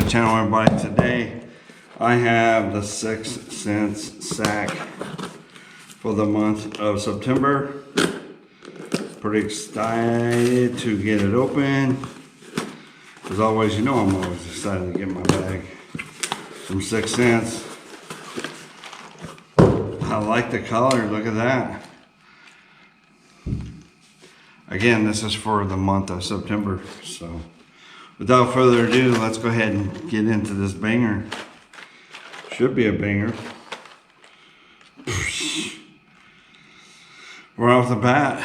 the channel, everybody. Today I have the 6 cents sack for the month of September. Pretty excited to get it open. As always, you know I'm always excited to get my bag from 6 cents. I like the color, look at that. Again, this is for the month of September, so without further ado, let's go ahead and get into this banger. Should be a banger. Right off the bat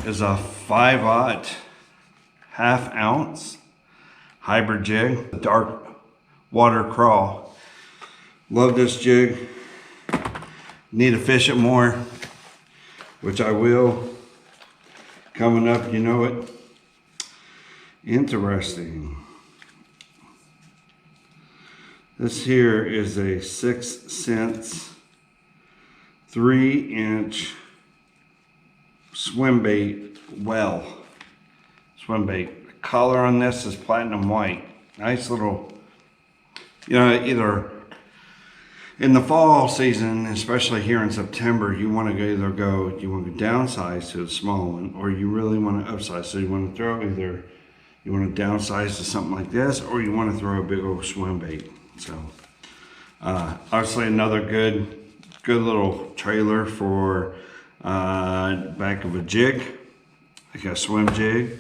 is a 5/0 1/2 ounce hybrid jig, dark water crawl. Love this jig. Need to fish it more, which I will. Coming up, you know it. Interesting. This here is a 6 cents 3-inch swim bait well. Swim bait. The color on this is platinum white. Nice little, you know, either in the fall season, especially here in September, you want to either go, you want to downsize to a small one, or you really want to upsize. So you want to throw either, you want to downsize to something like this, or you want to throw a big old swim bait. So obviously another good little trailer for back of a jig, like a swim jig,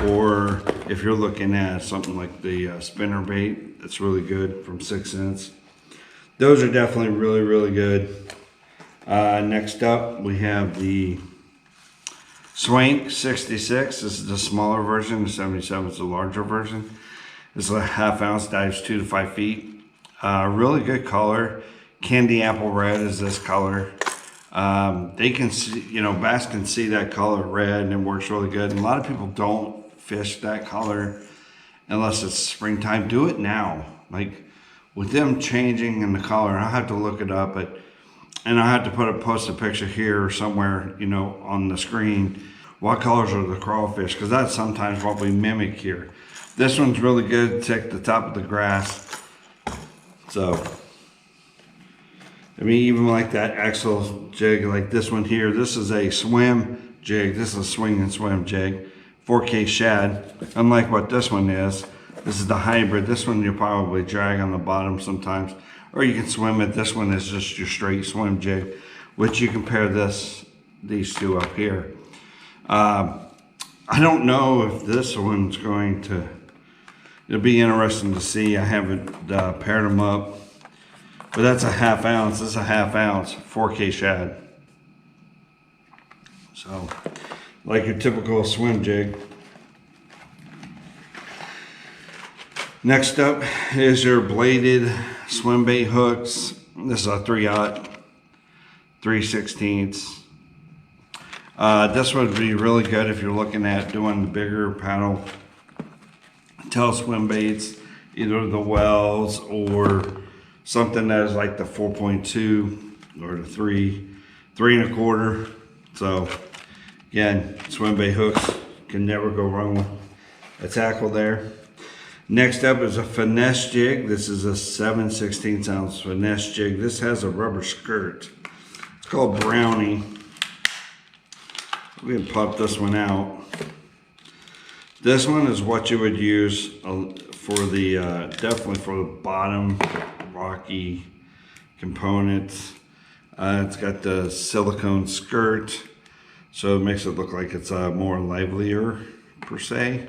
or if you're looking at something like the spinner bait, that's really good from 6 cents. Those are definitely really good. Next up, we have the Swank 66. This is the smaller version. The 77 is the larger version. This is a 1/2 ounce, dives 2 to 5 feet. Really good color. Candy apple red is this color. They can see, you know, bass can see that color red, and it works really good. And a lot of people don't fish that color unless it's springtime. Do it now. Like, with them changing in the color, I have to look it up, and I have to post a picture here or somewhere, you know, on the screen. What colors are the crawfish? Because that's sometimes what we mimic here. This one's really good. Take the top of the grass. So, I mean, even like that axle jig, like this one here. This is a swim jig. This is a swing and swim jig, 4K shad. Unlike what this one is. This is the hybrid. This one you'll probably drag on the bottom sometimes, or you can swim it. This one is just your straight swim jig, which you compare these two up here. I don't know if this one's going to, it'll be interesting to see. I haven't paired them up, but that's a 1/2 ounce. This is a 1/2 ounce 4K shad. So, like your typical swim jig. Next up is your bladed swim bait hooks. This is a 3/0, 3/16. This would be really good if you're looking at doing the bigger paddle tail swim baits, either the wells or something that is like the 4.2 or the 3.25. So again, swim bait hooks can never go wrong with a tackle there. Next up is a finesse jig. This is a 7/16 ounce finesse jig. This has a rubber skirt. It's called Brownie. We can pop this one out. This one is what you would use for the, definitely for the bottom rocky components. It's got the silicone skirt, so it makes it look like it's more livelier per se.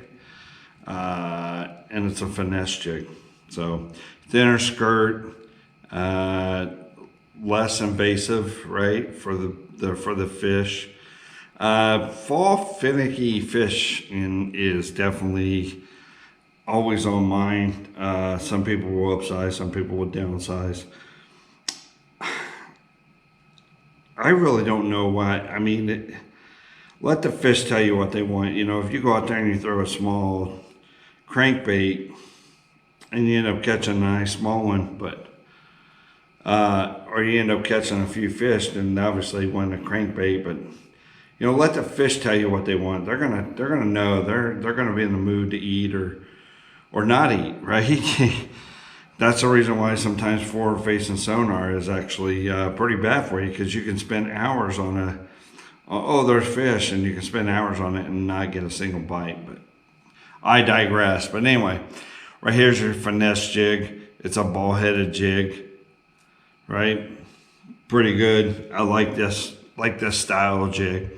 And it's a finesse jig, so thinner skirt, less invasive, right, for the fish. Fall finicky fishing is definitely always on mind. Some people will upsize, some people will downsize. I really don't know why. I mean, let the fish tell you what they want. You know, if you go out there and you throw a small crankbait and you end up catching a nice small one, but or you end up catching a few fish, then obviously you want a crankbait. But you know, let the fish tell you what they want. They're gonna know. They're gonna be in the mood to eat or not eat, right? That's the reason why sometimes forward-facing sonar is actually pretty bad for you, because you can spend hours on there's fish, and you can spend hours on it and not get a single bite. But I digress. But anyway, right here's your finesse jig. It's a ball-headed jig, right? Pretty good. I like this style of jig.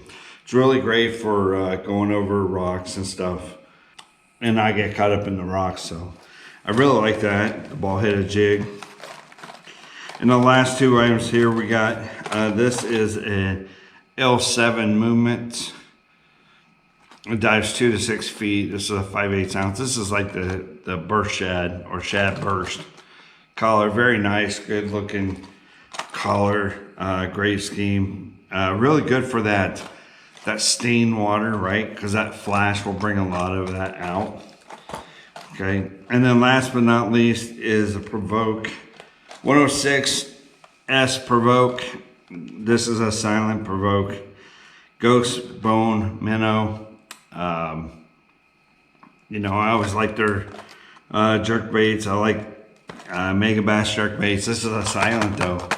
It's really great for going over rocks and stuff. And I get caught up in the rocks, so I really like that, the ball-headed jig. And the last two items here we got, this is a L7 movement. It dives 2 to 6 feet. This is a 5/8 ounce. This is like the burst shad, or shad burst collar. Very nice, good looking collar, great scheme. Really good for that stained water, right? Because that flash will bring a lot of that out. Okay, and then last but not least is a Provoke 106S Provoke. This is a silent Provoke, ghost bone minnow. You know, I always like their jerk baits. I like mega bass jerk baits. This is a silent though,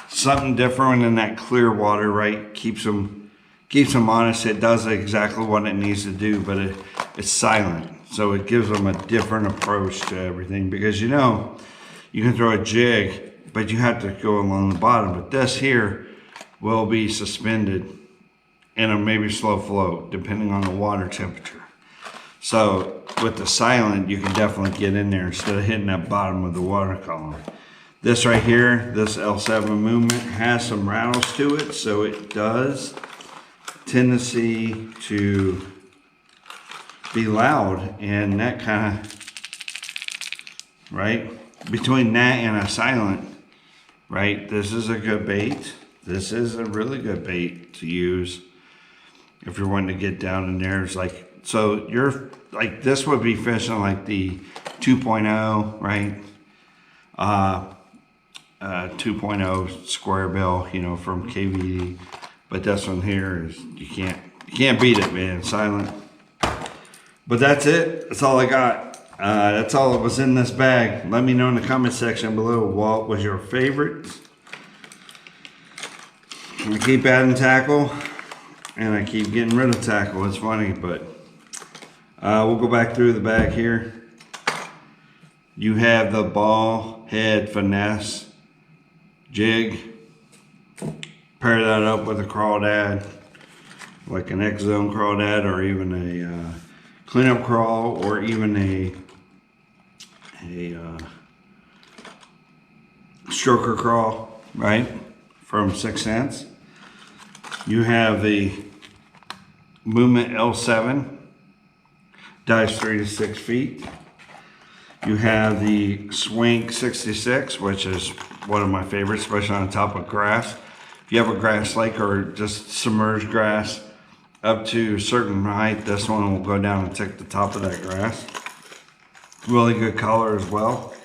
something different in that clear water, right? Keeps them honest. It does exactly what it needs to do, but it's silent. So it gives them a different approach to everything, because you know, you can throw a jig, but you have to go along the bottom. But this here will be suspended in a maybe slow float, depending on the water temperature. So with the silent, you can definitely get in there instead of hitting that bottom of the water column. This right here, this L7 movement has some rattles to it, so it does tendency to be loud, and that kind of, right, between that and a silent, right, this is a good bait. This is a really good bait to use if you're wanting to get down in there. It's like, so you're like, this would be fishing like the 2.0, right? 2.0 square bill, you know, from KVD. But this one here is, you can't beat it, man. Silent. But that's it. That's all I got. That's all that was in this bag. Let me know in the comment section below what was your favorite. I keep adding tackle, and I keep getting rid of tackle. It's funny, but we'll go back through the bag here. You have the ball head finesse jig. Pair that up with a crawdad, like an X-Zone crawdad, or even a cleanup crawl, or even a stroker crawl, right, from 6 cents. You have the movement L7, dives 3 to 6 feet. You have the Swing 66, which is one of my favorites, especially on top of grass. If you have a grass lake or just submerged grass up to a certain height, this one will go down and take the top of that grass. Really good color as well.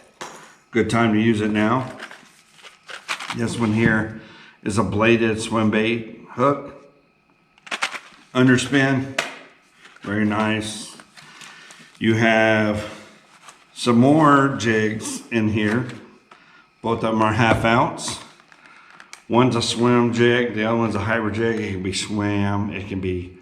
Good time to use it now. This one here is a bladed swim bait hook. Underspin, very nice. You have some more jigs in here. Both of them are 1/2 ounce. One's a swim jig, the other one's a hybrid jig. It can be swam, it can be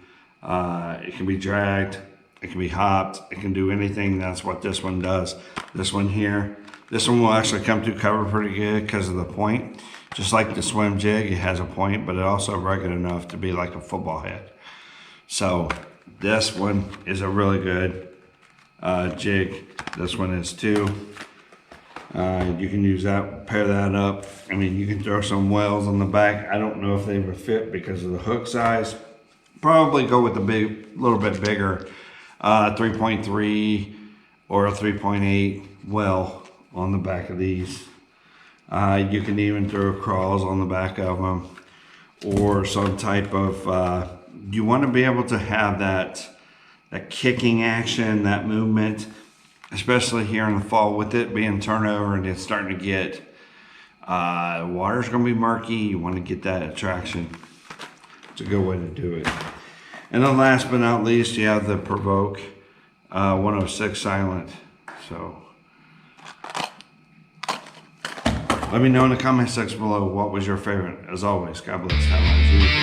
dragged, it can be hopped, it can do anything. That's what this one does. This one here, this one will actually come through cover pretty good because of the point. Just like the swim jig, it has a point, but it also rugged enough to be like a football head. So this one is a really good jig. This one is too. You can use that, pair that up. I mean, you can throw some wells on the back. I don't know if they would fit because of the hook size. Probably go with the little bit bigger 3.3 or a 3.8 well on the back of these. You can even throw crawls on the back of them, or some type of, you want to be able to have that kicking action, that movement, especially here in the fall with it being turnover and it's starting to get, water's going to be murky. You want to get that attraction. It's a good way to do it. And then last but not least, you have the Provoke 106 silent. So Let me know in the comment section below what was your favorite. As always, God bless. Have a nice week.